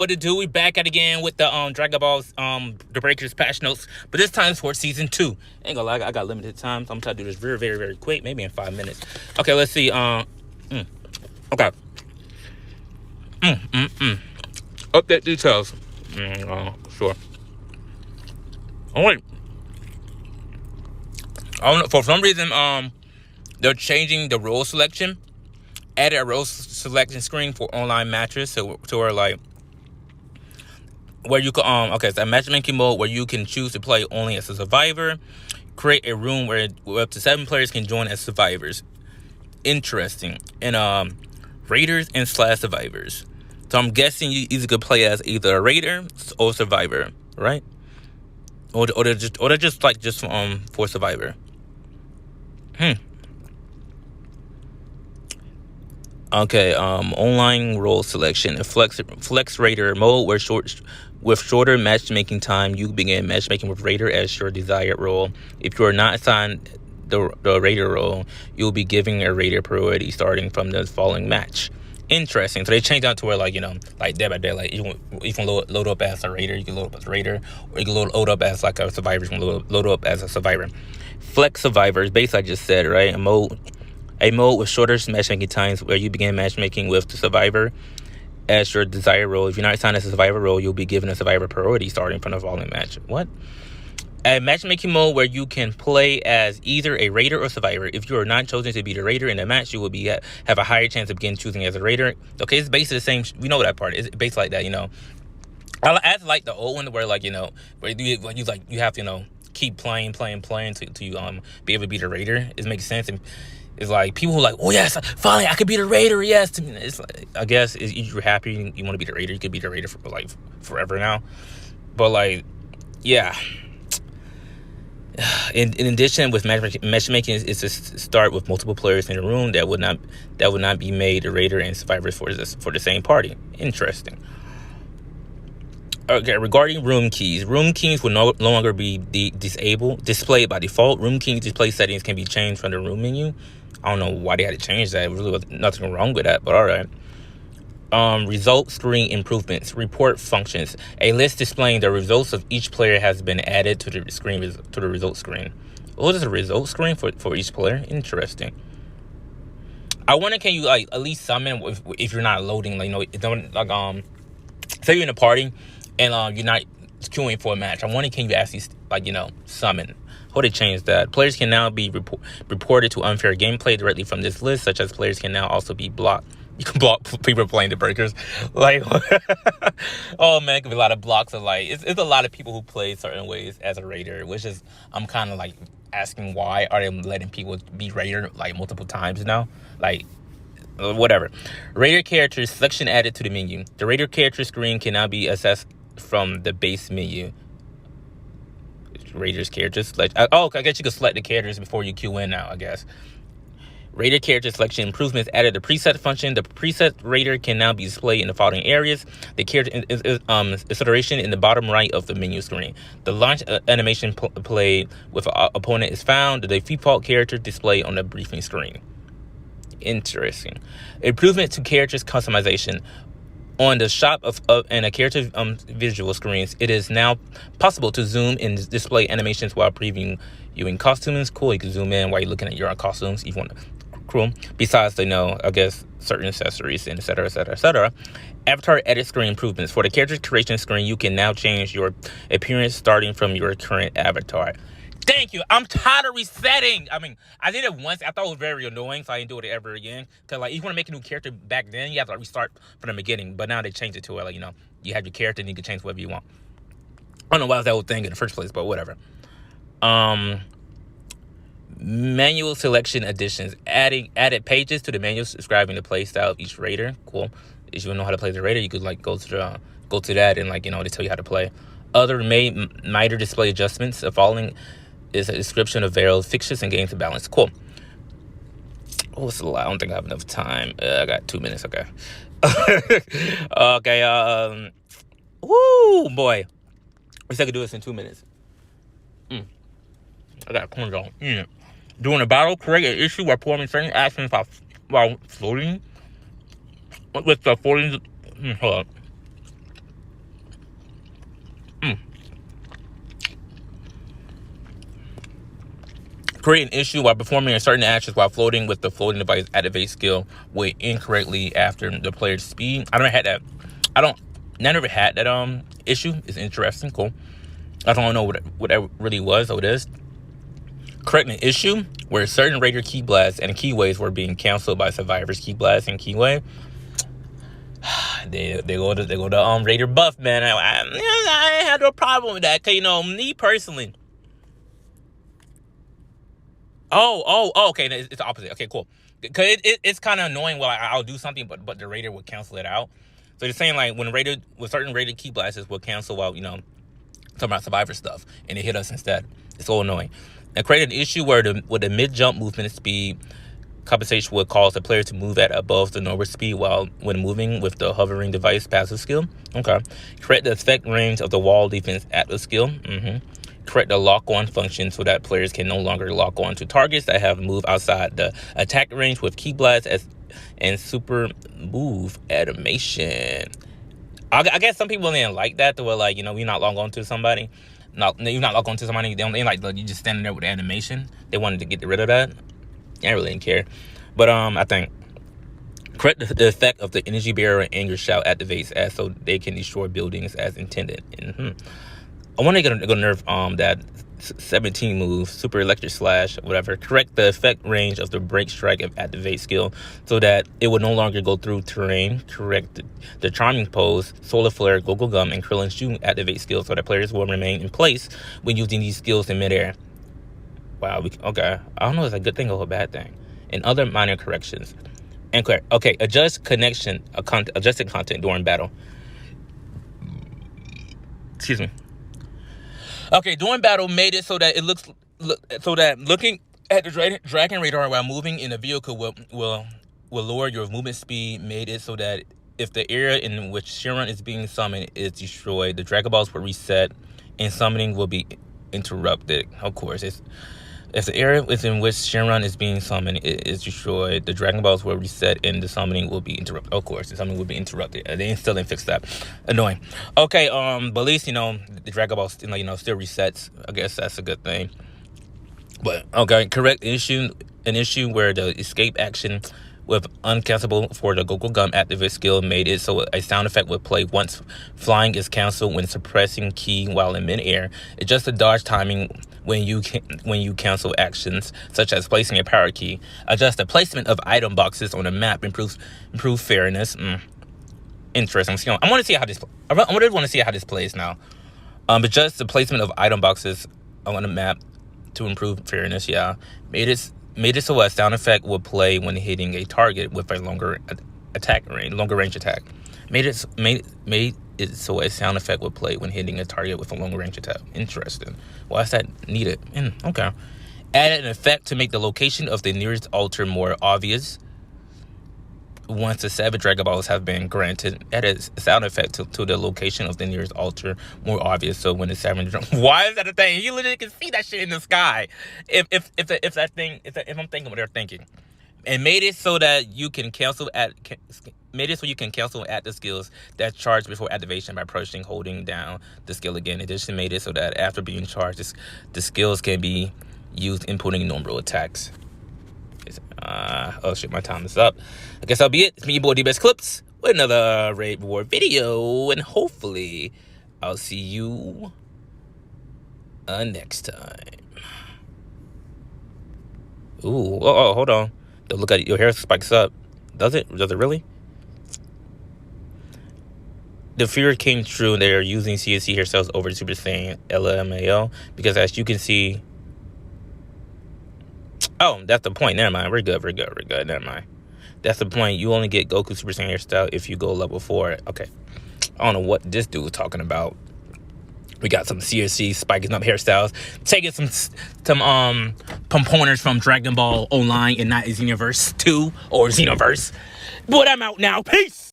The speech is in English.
What to do? We back at again with the Dragon Balls the Breakers patch notes, but this time for season 2. Ain't gonna lie, I got limited time, so I'm trying to do this very quick, maybe in 5 minutes. Okay, let's see. Okay. Update details. Sure. Oh wait. I don't know, for some reason they're changing the role selection. Added a role selection screen for online matches, so to where like where you can okay, so a matchmaking mode where you can choose to play only as a survivor. Create a room where up to 7 players can join as survivors. Interesting. And raiders and slash survivors. So I'm guessing you either could play as either a raider or survivor, right? Or they're just like just for survivor. Okay, online role selection. A flex raider mode where shorter matchmaking time, you begin matchmaking with raider as your desired role. If you are not assigned the raider role, you'll be giving a raider priority starting from the following match. Interesting. So they changed out to where like day by day, like you can load up as a raider, you can load up as a raider, or you can load up as like a survivor, you can load up as a survivor. Flex survivors, basically I just said, right? A mode with shorter matchmaking times where you begin matchmaking with the survivor as your desired role. If you're not assigned as a survivor role, you'll be given a survivor priority starting from the following match. What? A matchmaking mode where you can play as either a raider or survivor. If you are not chosen to be the raider in the match, you will be have a higher chance of getting choosing as a raider. Okay, it's basically the same. We know that part. It's basically like that, you know. I like the old one where like where you have to keep playing to be able to be the raider. It makes sense. And it's like people who are like, oh yes, finally I could be the raider. Yes, to me, it's like, I guess you're happy you want to be the raider. You could be the raider for like forever now. But like, yeah. In addition, with matchmaking is to start with multiple players in a room that would not be made the raider and survivors for the same party. Interesting. Okay, regarding room keys will no longer be displayed by default. Room keys display settings can be changed from the room menu. I don't know why they had to change that. There really was nothing wrong with that, but all right. Result screen improvements. Report functions. A list displaying the results of each player has been added to the result screen. What is a result screen for each player? Interesting. I wonder, can you like at least summon if you're not loading? Like don't like say you're in a party and you're not queuing for a match. I wonder, can you actually summon? How they changed that. Players can now be reported to unfair gameplay directly from this list, such as players can now also be blocked. You can block people playing the breakers. Like, oh man, it could be a lot of blocks of like, it's a lot of people who play certain ways as a raider, which is, I'm kind of like asking why are they letting people be raider like multiple times now? Like, whatever. Raider characters selection added to the menu. The raider character screen can now be accessed from the base menu. Raiders characters like I guess you can select the characters before you queue in now, I guess. Raider character selection improvements added the preset function. The preset raider can now be displayed in the following areas. The character acceleration in the bottom right of the menu screen. The launch animation played with an opponent is found. The default character displayed on the briefing screen. Interesting. Improvement to characters customization. On the shop and a character visual screens, it is now possible to zoom and display animations while previewing costumes. Cool, you can zoom in while you're looking at your own costumes if you want to. Cool. Besides, I guess, certain accessories and etc. Avatar edit screen improvements. For the character creation screen, you can now change your appearance starting from your current avatar. Thank you. I'm tired of resetting. I mean, I did it once. I thought it was very annoying, so I didn't do it ever again. Because, like, if you want to make a new character back then, you have to restart from the beginning. But now they changed it to where, you have your character and you can change whatever you want. I don't know why was that whole thing in the first place, but whatever. Manual selection additions. Added pages to the manuals describing the play style of each raider. Cool. If you don't know how to play the raider, you could, go to that and, they tell you how to play. Other minor display adjustments. The following is a description of various fixtures and games of balance. Cool. Oh, it's a lot. I don't think I have enough time. I got 2 minutes. Okay. Okay. Woo, boy. I wish I could do this in 2 minutes. I got corn on. During a battle, create an issue by performing certain actions while floating. With the floating. Hold on. Create an issue while performing a certain actions while floating with the floating device activate skill will incorrectly after the player's speed. I never had that. I never had that issue. It's interesting. Cool. I don't know what that really was or it is. Correct an issue where certain Raider key blasts and keyways were being canceled by survivors key blast and keyway. They go to Raider buff, man. I had no problem with that. Cause me personally. Okay. It's the opposite. Okay, cool. Cause it's kind of annoying. Well, I'll do something, but the Raider would cancel it out. So they're saying like with certain Raider key blasts will cancel out, talking about survivor stuff, and it hit us instead. It's so annoying. And create an issue where with the mid jump movement speed compensation would cause the player to move at above the normal speed when moving with the hovering device passive skill. Okay. Correct the effect range of the wall defense active skill. Correct the lock-on function so that players can no longer lock on to targets that have moved outside the attack range with key blast and super move animation. I guess some people didn't like that. They were like, you're not lock on to somebody. You're not lock on to somebody. They like you just standing there with the animation. They wanted to get rid of that. I really didn't care. But I think correct the effect of the energy barrier and anger shout activates as so they can destroy buildings as intended. I want to go nerf that 17 move, super electric slash, whatever. Correct the effect range of the break strike of activate skill so that it will no longer go through terrain. Correct the charming pose, solar flare, Gogo Gum, and Krillin's shoe activate skills so that players will remain in place when using these skills in midair. Wow, okay. I don't know if it's a good thing or a bad thing. And other minor corrections. And correct. Okay, adjusted content during battle. Excuse me. Okay, during battle made it so that it looks so that looking at the dragon radar while moving in a vehicle will lower your movement speed. Made it so that if the area in which Shenron is being summoned is destroyed, the Dragon Balls will reset and summoning will be interrupted. Of course, if the area within which Shenron is being summoned is destroyed, the Dragon Balls will reset and the summoning will be interrupted. Of course, the summoning will be interrupted. They still didn't fix that. Annoying. Okay, but at least, the Dragon Balls, still resets. I guess that's a good thing. But, okay, correct an issue where the escape action with uncancelable for the Gogo Gum activate skill made it so a sound effect would play once flying is canceled when suppressing key while in midair. Adjust the dodge timing when you cancel actions such as placing a power key. Adjust the placement of item boxes on the map. Improve fairness. Interesting. So, I want to see how this. I really want to see how this plays now. Adjust the placement of item boxes on the map to improve fairness. Yeah, made it so a sound effect would play when hitting a target with a longer range attack. Made it so a sound effect would play when hitting a target with a longer range attack. Interesting. Why is that needed? Okay. Added an effect to make the location of the nearest altar more obvious. Once the 7 Dragon Balls have been granted, added a sound effect to the location of the nearest altar more obvious. So when the 7 why is that a thing? You literally can see that shit in the sky. If I'm thinking what they're thinking, and made it so that you can cancel at the skills that charge before activation by pressing holding down the skill again. Additionally, made it so that after being charged, the skills can be used inputting normal attacks. Oh shit, my time is up. I guess that'll be it. It's me, your boy D-Best Clips, with another Raid War video, and hopefully I'll see you next time. Ooh, hold on. Look at it. Your hair spikes up. Does it? Does it really? The fear came true, and they are using CSC hairstyles over Super Saiyan LMAO because, as you can see. Oh, that's the point. Never mind. We're good. Never mind. That's the point. You only get Goku Super Saiyan hairstyle if you go level 4. Okay. I don't know what this dude was talking about. We got some CSC spiking up hairstyles, taking some components from Dragon Ball Online and not Xenoverse 2 or Xenoverse. But I'm out now. Peace.